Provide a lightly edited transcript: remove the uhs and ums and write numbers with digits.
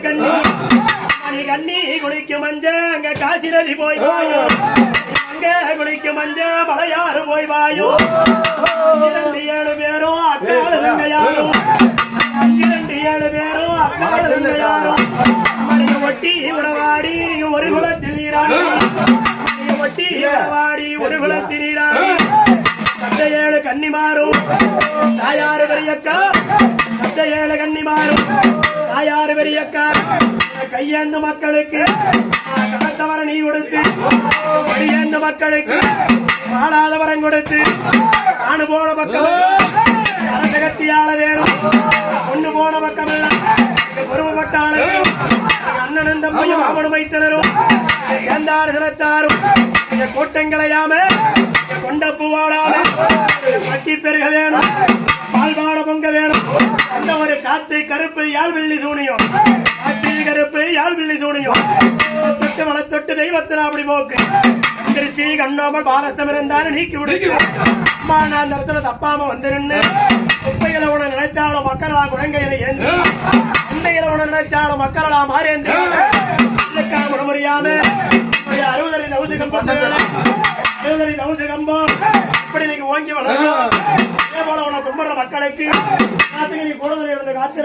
கண்ணி மணி கண்ணி குளிக்கும் மஞ்ச அங்க காசி நதி போய் அங்க குளிக்கும் மஞ்ச மலையாறு போய் வாயோ 2 பேரும் அக்கால தங்கையாரும் 2 பேரும் அக்கால தங்கையாரும் மணிய ஒட்டி உறவாடி ஒரு குலத்தில் நீராடி ஒட்டி உறவாடி ஒரு குலத்தில் நீராடி 7 கன்னிமாரும் தாயாறு பெரியக்கா 7 கன்னிமாரும் தாயாறு பெரியக்கா கையேந்து மக்களுக்கு கடத்தவர நீ கொடுத்து வழியேந்து மக்களுக்கு ஆளாத வரம் கொடுத்து ஆணு போன பக்கம் கட்டியாள வேணும் பொண்ணு போன பக்கம் பொறுமைப்பட்டாள அண்ணனும் தம்பியும் அவனு வைத்தனரும் சேர்ந்தாறு சிறத்தாரும் கூட்டங்களையாம கொண்ட பூவாடாம கட்டி பெருக வேணும் பால்பாட பொங்க வேணும் அந்த ஒரு காத்து கருப்பு யாழ் வெள்ளி சூனியம் காத்து கருப்பு யாழ் வெள்ளி சூனியம் தொட்டு மலை தொட்டு தெய்வத்தில் அப்படி போக்கு திருஷ்டி கண்ணாமல் பாரஸ்டம் இருந்தாலும் நீக்கி விடுக்கு அம்மா நான் அந்த இடத்துல தப்பாம வந்து நின்று குப்பைகளை உன நினைச்சாலும் மக்களா குழந்தைகளை ஏந்தி குந்தைகளை உன நினைச்சாலும் மக்களா மாறேந்தி முடியாம 60 அடி தவுசு கம்பம் 60 அடி தவுசு கம்பம் இப்படி நீங்க ஓங்கி வளரும் அதே போல உன கும்பிடுற மக்களுக்கு காத்துக்கு நீ கூடுதல் இருந்த காத்திர